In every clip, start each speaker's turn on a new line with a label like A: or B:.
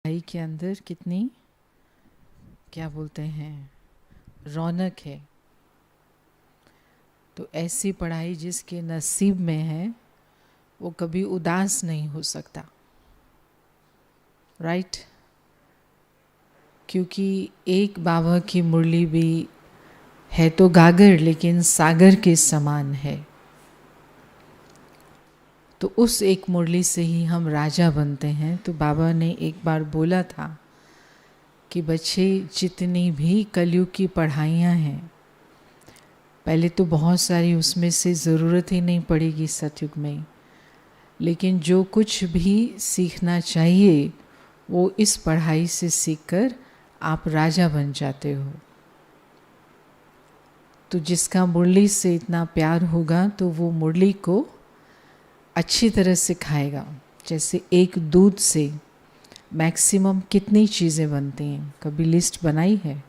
A: पढ़ाई के अंदर कितनी क्या बोलते हैं रौनक है। तो ऐसी पढ़ाई जिसके नसीब में है वो कभी उदास नहीं हो सकता, राइट? क्योंकि एक बाबा की मुरली भी है तो गागर, लेकिन सागर के समान है। तो उस एक मुरली से ही हम राजा बनते हैं। तो बाबा ने एक बार बोला था कि बच्चे, जितनी भी कलयुग की पढ़ाइयाँ हैं, पहले तो बहुत सारी उसमें से ज़रूरत ही नहीं पड़ेगी सतयुग में, लेकिन जो कुछ भी सीखना चाहिए वो इस पढ़ाई से सीखकर आप राजा बन जाते हो। तो जिसका मुरली से इतना प्यार होगा तो वो मुरली को अच्छी तरह से खाएगा। जैसे एक दूध से मैक्सिमम कितनी चीज़ें बनती हैं, कभी लिस्ट बनाई है?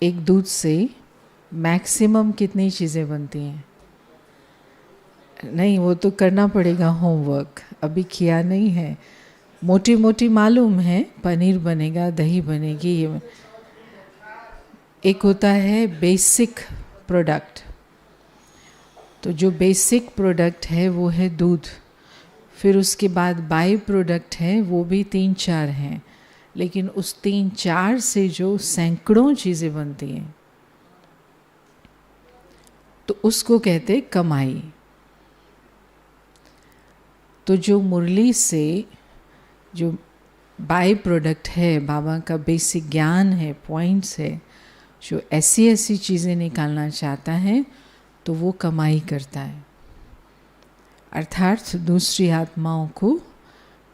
A: एक दूध से मैक्सिमम कितनी चीज़ें बनती हैं? नहीं, वो तो करना पड़ेगा होमवर्क, अभी किया नहीं है। मोटी मोटी मालूम है, पनीर बनेगा, दही बनेगी। ये एक होता है बेसिक प्रोडक्ट। तो जो बेसिक प्रोडक्ट है वो है दूध। फिर उसके बाद बाई प्रोडक्ट है, वो भी 3-4 हैं, लेकिन उस 3-4 से जो सैकड़ों चीज़ें बनती हैं तो उसको कहते कमाई। तो जो मुरली से जो बाई प्रोडक्ट है, बाबा का बेसिक ज्ञान है, पॉइंट्स है, जो ऐसी ऐसी चीज़ें निकालना चाहता है तो वो कमाई करता है। अर्थात दूसरी आत्माओं को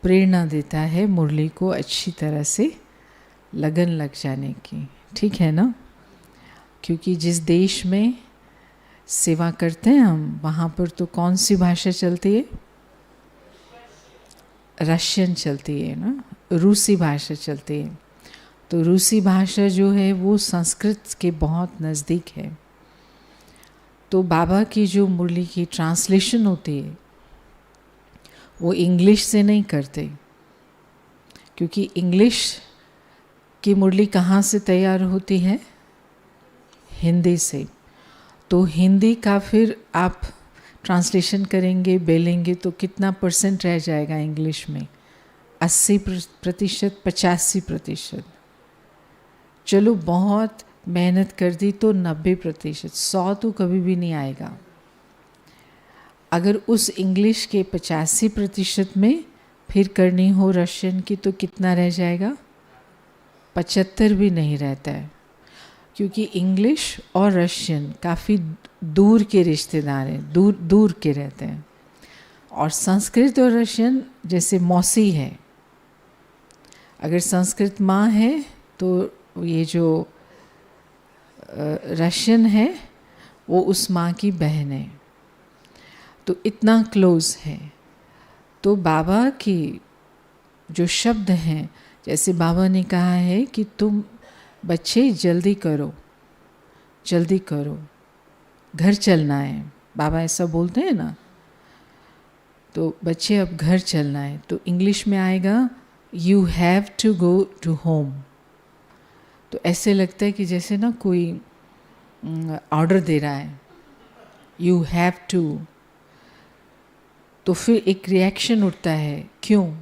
A: प्रेरणा देता है मुरली को अच्छी तरह से लगन लग जाने की। ठीक है ना? क्योंकि जिस देश में सेवा करते हैं हम, वहाँ पर तो कौन सी भाषा चलती है? रशियन चलती है ना, रूसी भाषा चलती है। तो रूसी भाषा जो है वो संस्कृत के बहुत नज़दीक है। तो बाबा की जो मुरली की ट्रांसलेशन होती है वो इंग्लिश से नहीं करते, क्योंकि इंग्लिश की मुरली कहाँ से तैयार होती है? हिंदी से। तो हिंदी का फिर आप ट्रांसलेशन करेंगे, बेलेंगे तो कितना % रह जाएगा इंग्लिश में? 80%, 85%। चलो बहुत मेहनत कर दी तो 90%, 100 तो कभी भी नहीं आएगा। अगर उस इंग्लिश के 85% में फिर करनी हो रशियन की तो कितना रह जाएगा? 75 भी नहीं रहता है, क्योंकि इंग्लिश और रशियन काफ़ी दूर के रिश्तेदार हैं, दूर दूर के रहते हैं। और संस्कृत और रशियन जैसे मौसी है। अगर संस्कृत माँ है तो ये जो रशियन है वो उस माँ की बहन है। तो इतना क्लोज है। तो बाबा की जो शब्द हैं, जैसे बाबा ने कहा है कि तुम बच्चे जल्दी करो, जल्दी करो, घर चलना है। बाबा ऐसा बोलते हैं ना। तो बच्चे अब घर चलना है, तो इंग्लिश में आएगा you have to go to home. तो ऐसे लगता है कि जैसे ना कोई ऑर्डर दे रहा है, यू हैव टू। तो फिर एक रिएक्शन उठता है, क्यों?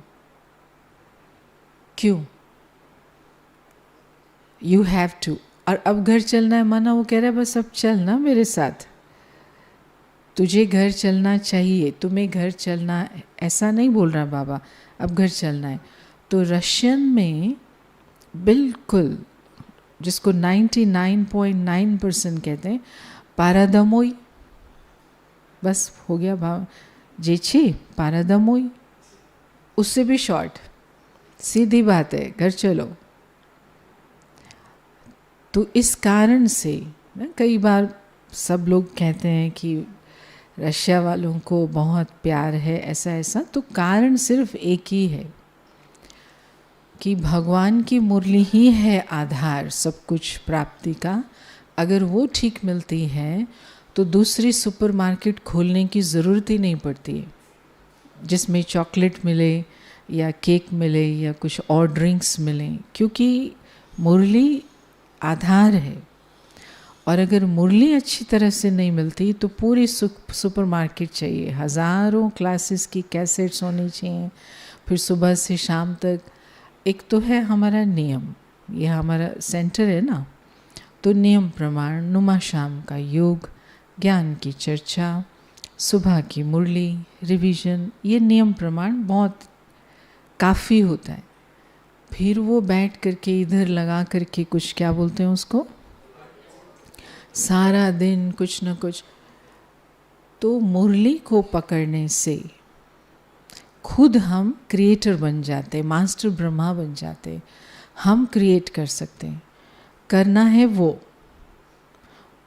A: क्यों? You have to. और अब घर चलना है माना, वो कह रहा है बस अब चलना मेरे साथ, तुझे घर चलना चाहिए, तुम्हें घर चलना, ऐसा नहीं बोल रहा बाबा, अब घर चलना है। तो रशियन में बिल्कुल, जिसको 99.9% कहते हैं, पारादमोई, बस हो गया भाव, जेछी पारादमोई, उससे भी शॉर्ट, सीधी बात है, घर चलो। तो इस कारण से ना कई बार सब लोग कहते हैं कि रशिया वालों को बहुत प्यार है, ऐसा ऐसा। तो कारण सिर्फ एक ही है कि भगवान की मुरली ही है आधार सब कुछ प्राप्ति का। अगर वो ठीक मिलती है तो दूसरी सुपरमार्केट खोलने की ज़रूरत ही नहीं पड़ती है, जिसमें चॉकलेट मिले, या केक मिले या कुछ और ड्रिंक्स मिलें, क्योंकि मुरली आधार है। और अगर मुरली अच्छी तरह से नहीं मिलती तो पूरी सुपरमार्केट चाहिए, हज़ारों क्लासेस की कैसेट्स होनी चाहिए, फिर सुबह से शाम तक। एक तो है हमारा नियम, ये हमारा सेंटर है ना, तो नियम प्रमाण, नुमा शाम का योग, ज्ञान की चर्चा, सुबह की मुरली, रिवीजन, ये नियम प्रमाण बहुत काफ़ी होता है। फिर वो बैठ करके इधर लगा करके कुछ, क्या बोलते हैं उसको, सारा दिन कुछ न कुछ। तो मुरली को पकड़ने से खुद हम क्रिएटर बन जाते, मास्टर ब्रह्मा बन जाते। हम क्रिएट कर सकते हैं, करना है वो।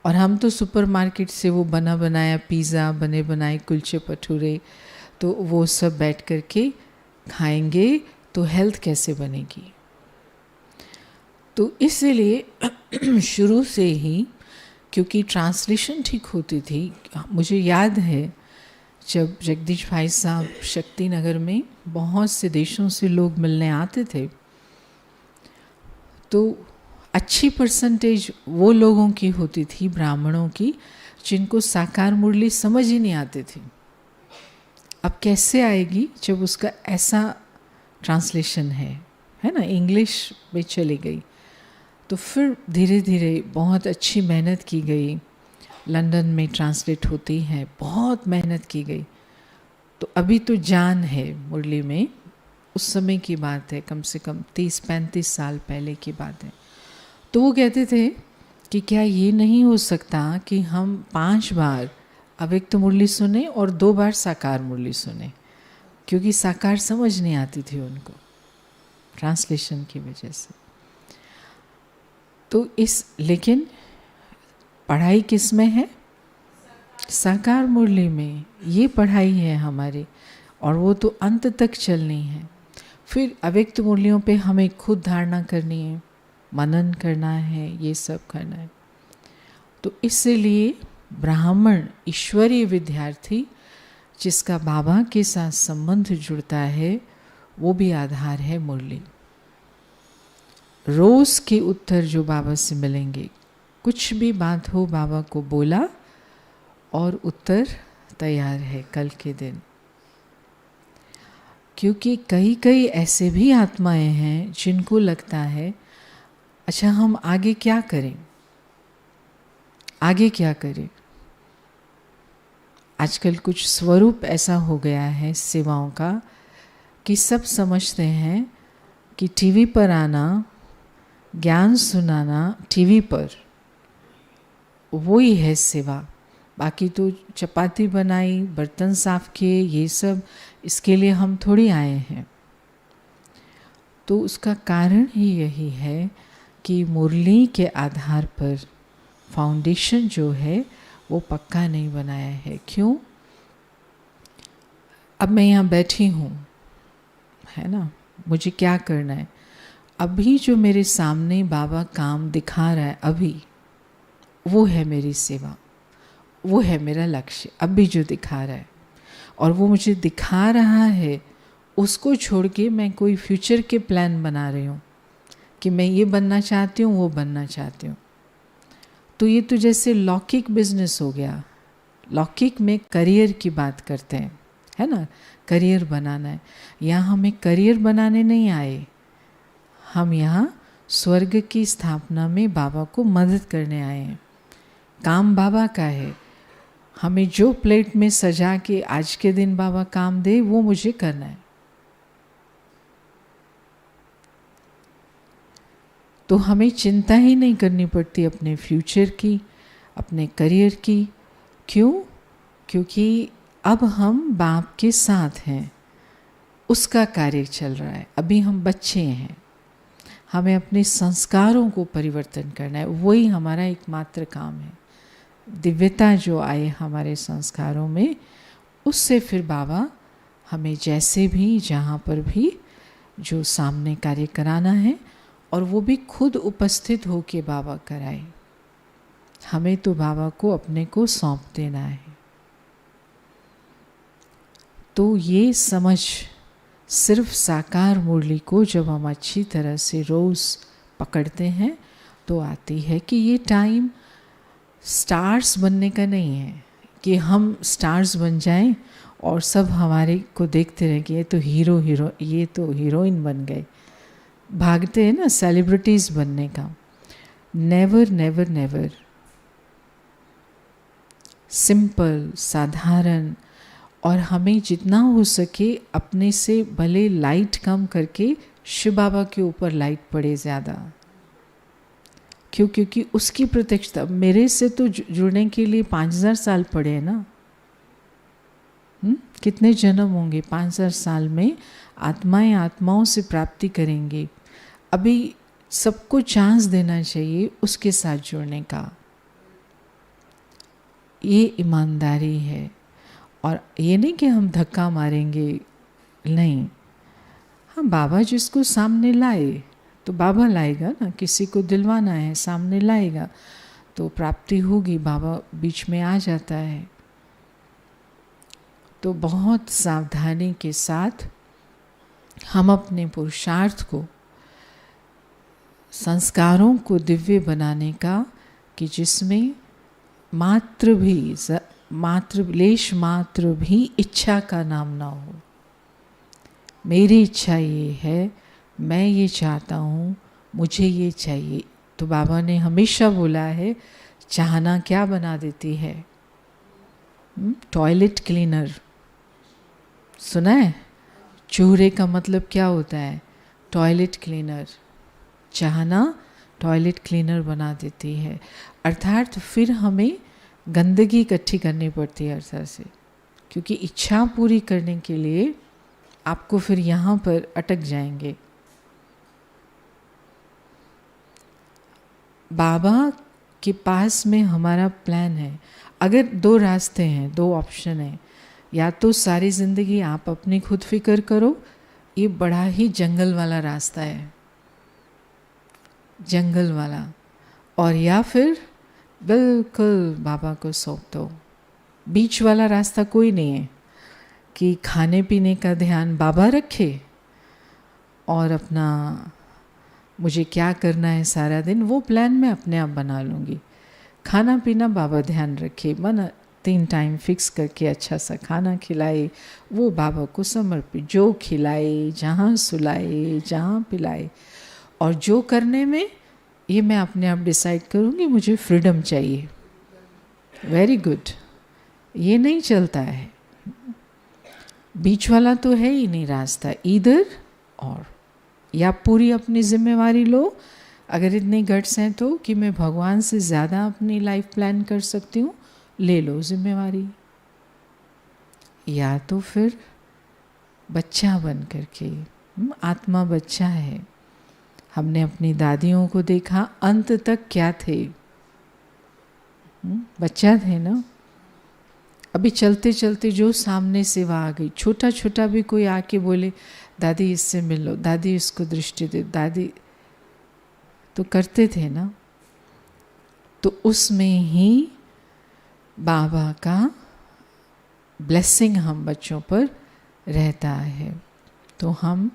A: और हम तो सुपरमार्केट से वो बना बनाया पिज़्ज़ा, बने बनाए कुलचे भटूरे, तो वो सब बैठ कर के खाएंगे तो हेल्थ कैसे बनेगी। तो इसीलिए शुरू से ही, क्योंकि ट्रांसलेशन ठीक होती थी, मुझे याद है जब जगदीश भाई साहब शक्ति नगर में बहुत से देशों से लोग मिलने आते थे, तो अच्छी परसेंटेज वो लोगों की होती थी, ब्राह्मणों की, जिनको साकार मुरली समझ ही नहीं आती थी। अब कैसे आएगी जब उसका ऐसा ट्रांसलेशन है ना, इंग्लिश में चली गई। तो फिर धीरे धीरे बहुत अच्छी मेहनत की गई, लंदन में ट्रांसलेट होती है, बहुत मेहनत की गई। तो अभी तो जान है मुरली में, उस समय की बात है, कम से कम 30-35 साल पहले की बात है। तो वो कहते थे कि क्या ये नहीं हो सकता कि हम 5 बार अव्यक्त मुरली सुने और 2 बार साकार मुरली सुने, क्योंकि साकार समझ नहीं आती थी उनको ट्रांसलेशन की वजह से। तो लेकिन पढ़ाई किस में है, साकार मुरली में, ये पढ़ाई है हमारी, और वो तो अंत तक चलनी है। फिर अव्यक्त मुरलियों पे हमें खुद धारणा करनी है, मनन करना है, ये सब करना है। तो इसलिए ब्राह्मण ईश्वरीय विद्यार्थी जिसका बाबा के साथ संबंध जुड़ता है, वो भी आधार है मुरली। रोज़ के उत्तर जो बाबा से मिलेंगे, कुछ भी बात हो बाबा को बोला और उत्तर तैयार है कल के दिन। क्योंकि कई ऐसे भी आत्माएं हैं जिनको लगता है अच्छा हम आगे क्या करें, आगे क्या करें। आजकल कुछ स्वरूप ऐसा हो गया है सेवाओं का कि सब समझते हैं कि टीवी पर आना, ज्ञान सुनाना टीवी पर, वही है सेवा। बाकी तो चपाती बनाई, बर्तन साफ किए, ये सब इसके लिए हम थोड़ी आए हैं। तो उसका कारण ही यही है कि मुरली के आधार पर फाउंडेशन जो है वो पक्का नहीं बनाया है। क्यों? अब मैं यहाँ बैठी हूँ, है ना, मुझे क्या करना है? अभी जो मेरे सामने बाबा काम दिखा रहा है, अभी वो है मेरी सेवा, वो है मेरा लक्ष्य। अभी जो दिखा रहा है, और वो मुझे दिखा रहा है, उसको छोड़ के मैं कोई फ्यूचर के प्लान बना रही हूँ कि मैं ये बनना चाहती हूँ, वो बनना चाहती हूँ। तो ये तो जैसे लौकिक बिजनेस हो गया। लौकिक में करियर की बात करते हैं, है ना, करियर बनाना है। यहाँ हमें करियर बनाने नहीं आए, हम यहाँ स्वर्ग की स्थापना में बाबा को मदद करने आए हैं। काम बाबा का है, हमें जो प्लेट में सजा के आज के दिन बाबा काम दे वो मुझे करना है। तो हमें चिंता ही नहीं करनी पड़ती अपने फ्यूचर की, अपने करियर की। क्यों? क्योंकि अब हम बाप के साथ हैं, उसका कार्य चल रहा है। अभी हम बच्चे हैं, हमें अपने संस्कारों को परिवर्तन करना है, वही हमारा एकमात्र काम है। दिव्यता जो आए हमारे संस्कारों में, उससे फिर बाबा हमें जैसे भी जहाँ पर भी जो सामने कार्य कराना है, और वो भी खुद उपस्थित हो के बाबा कराए। हमें तो बाबा को अपने को सौंप देना है। तो ये समझ सिर्फ साकार मुरली को जब हम अच्छी तरह से रोज़ पकड़ते हैं तो आती है कि ये टाइम स्टार्स बनने का नहीं है कि हम स्टार्स बन जाएं और सब हमारे को देखते रहें कि ये तो ये तो हीरोइन बन गए, भागते हैं ना सेलिब्रिटीज़ बनने का। Never never never. सिंपल, साधारण, और हमें जितना हो सके अपने से भले लाइट कम करके शिव बाबा के ऊपर लाइट पड़े ज़्यादा। क्योंकि उसकी प्रत्यक्षता मेरे से तो जुड़ने के लिए 5000 साल पड़े हैं ना। कितने जन्म होंगे 5000 साल में, आत्माएं आत्माओं से प्राप्ति करेंगे। अभी सबको चांस देना चाहिए उसके साथ जुड़ने का। ये ईमानदारी है। और ये नहीं कि हम धक्का मारेंगे, नहीं। हाँ, बाबा जिसको सामने लाए तो बाबा लाएगा ना, किसी को दिलवाना है सामने लाएगा तो प्राप्ति होगी, बाबा बीच में आ जाता है। तो बहुत सावधानी के साथ हम अपने पुरुषार्थ को, संस्कारों को दिव्य बनाने का, कि जिसमें लेश मात्र भी इच्छा का नाम ना हो। मेरी इच्छा ये है, मैं ये चाहता हूँ, मुझे ये चाहिए। तो बाबा ने हमेशा बोला है, चाहना क्या बना देती है? टॉयलेट क्लीनर सुना है? चूहे का मतलब क्या होता है? Toilet cleaner. चाहना टॉयलेट क्लीनर बना देती है। अर्थात फिर हमें गंदगी इकट्ठी करनी पड़ती है अर्थात से, क्योंकि इच्छा पूरी करने के लिए आपको फिर यहाँ पर अटक जाएंगे। बाबा के पास में हमारा प्लान है। अगर 2 रास्ते हैं, 2 ऑप्शन हैं, या तो सारी ज़िंदगी आप अपनी खुद फिक्र करो, ये बड़ा ही जंगल वाला रास्ता है, जंगल वाला, और या फिर बिल्कुल बाबा को सौंप दो। बीच वाला रास्ता कोई नहीं है कि खाने पीने का ध्यान बाबा रखे और अपना मुझे क्या करना है सारा दिन वो प्लान मैं अपने आप बना लूँगी। खाना पीना बाबा ध्यान रखे, मन 3 टाइम फिक्स करके अच्छा सा खाना खिलाए, वो बाबा को समर्पित, जो खिलाए, जहाँ सुलाए, जहाँ पिलाए। और जो करने में ये मैं अपने आप डिसाइड करूँगी, मुझे फ्रीडम चाहिए। Very good. ये नहीं चलता है, बीच वाला तो है ही नहीं रास्ता, इधर और। या पूरी अपनी जिम्मेवारी लो, अगर इतने गट्स हैं तो, कि मैं भगवान से ज़्यादा अपनी लाइफ प्लान कर सकती हूँ, ले लो जिम्मेवारी। या तो फिर बच्चा बन करके, आत्मा बच्चा है। हमने अपनी दादियों को देखा, अंत तक क्या थे? बच्चा थे ना। अभी चलते चलते जो सामने सेवा आ गई, छोटा छोटा भी कोई आके बोले दादी इससे मिलो, दादी इसको दृष्टि दे, दादी, तो करते थे ना। तो उसमें ही बाबा का ब्लेसिंग हम बच्चों पर रहता है। तो हम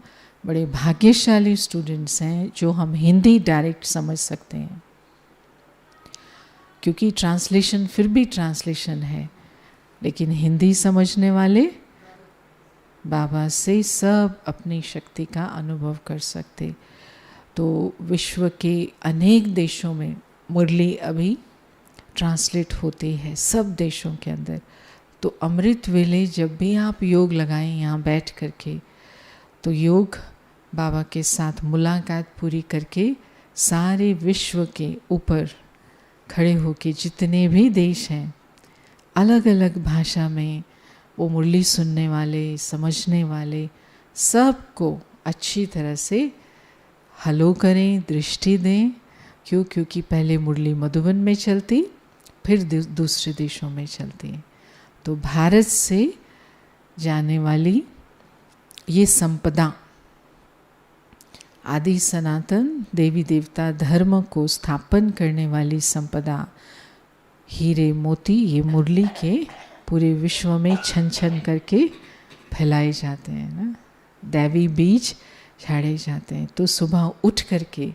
A: बड़े भाग्यशाली स्टूडेंट्स हैं जो हम हिंदी डायरेक्ट समझ सकते हैं, क्योंकि ट्रांसलेशन फिर भी ट्रांसलेशन है, लेकिन हिंदी समझने वाले बाबा से सब अपनी शक्ति का अनुभव कर सकते। तो विश्व के अनेक देशों में मुरली अभी ट्रांसलेट होती है, सब देशों के अंदर। तो अमृत वेले जब भी आप योग लगाएं यहाँ बैठ करके, तो योग बाबा के साथ मुलाकात पूरी करके सारे विश्व के ऊपर खड़े होके जितने भी देश हैं, अलग अलग भाषा में वो मुरली सुनने वाले, समझने वाले, सबको अच्छी तरह से हलो करें, दृष्टि दें। क्योंकि पहले मुरली मधुबन में चलती, फिर दूसरे देशों में चलती। तो भारत से जाने वाली ये संपदा, आदि सनातन देवी देवता धर्म को स्थापन करने वाली संपदा, हीरे मोती, ये मुरली के पूरे विश्व में छन छन करके फैलाए जाते हैं ना। दैवी बीज झाड़े जाते हैं। तो सुबह उठ करके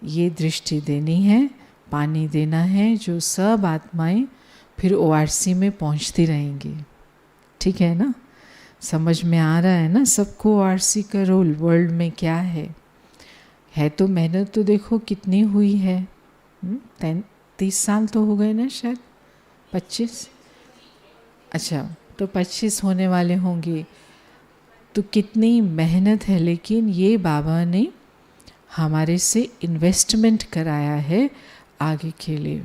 A: ये दृष्टि देनी है, पानी देना है, जो सब आत्माएं फिर ORC में पहुंचती रहेंगी। ठीक है ना, समझ में आ रहा है ना सबको ORC का रोल वर्ल्ड में क्या है? तो मेहनत तो देखो कितनी हुई है। 30 साल तो हो गए ना, शायद 25। अच्छा, तो 25 होने वाले होंगे। तो कितनी मेहनत है, लेकिन ये बाबा ने हमारे से इन्वेस्टमेंट कराया है आगे के लिए।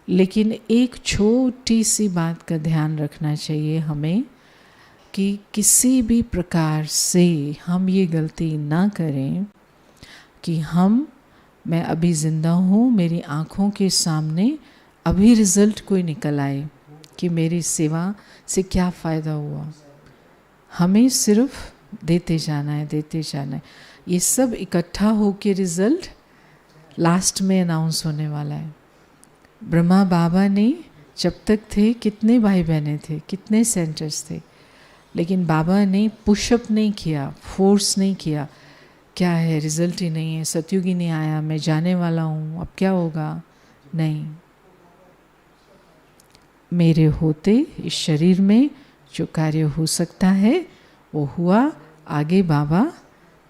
A: लेकिन एक छोटी सी बात का ध्यान रखना चाहिए हमें कि किसी भी प्रकार से हम ये गलती ना करें कि मैं अभी ज़िंदा हूँ, मेरी आँखों के सामने अभी रिज़ल्ट कोई निकल आए कि मेरी सेवा से क्या फ़ायदा हुआ। हमें सिर्फ देते जाना है, देते जाना है। ये सब इकट्ठा होके रिज़ल्ट लास्ट में अनाउंस होने वाला है। ब्रह्मा बाबा ने जब तक थे कितने भाई बहने थे, कितने सेंटर्स थे, लेकिन बाबा ने पुशअप नहीं किया, फोर्स नहीं किया। क्या है, रिज़ल्ट ही नहीं है, सतयुग ही नहीं आया, मैं जाने वाला हूँ, अब क्या होगा? नहीं, मेरे होते इस शरीर में जो कार्य हो सकता है वो हुआ, आगे बाबा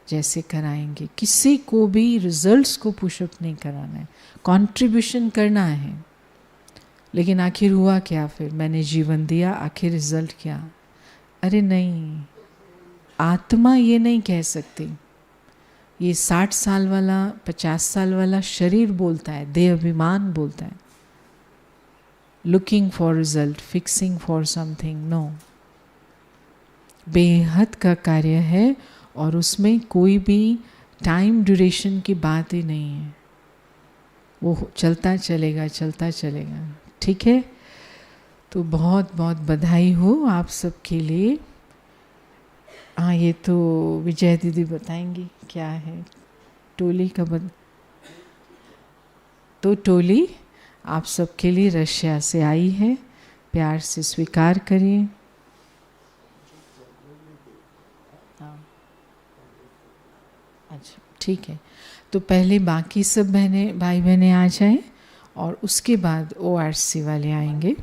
A: जैसे कराएंगे। किसी को भी रिजल्ट्स को पुशअप नहीं कराना है, कंट्रीब्यूशन करना है। लेकिन आखिर हुआ क्या? फिर मैंने जीवन दिया, आखिर रिजल्ट क्या? अरे नहीं, आत्मा ये नहीं कह सकती। ये 60 साल वाला, 50 साल वाला शरीर बोलता है, देह अभिमान बोलता है। Looking for result, fixing for something, no. बेहद का कार्य है और उसमें कोई भी टाइम ड्यूरेशन की बात ही नहीं है, वो चलता चलेगा, चलता चलेगा। ठीक है, तो बहुत बहुत बधाई हो आप सबके लिए। हाँ, ये तो विजय दीदी बताएंगी क्या है टोली का तो टोली आप सबके लिए रशिया से आई है, प्यार से स्वीकार करिए। अच्छा, ठीक है, तो पहले बाकी सब भाई बहनें आ जाएं और उसके बाद ORC वाले आएंगे।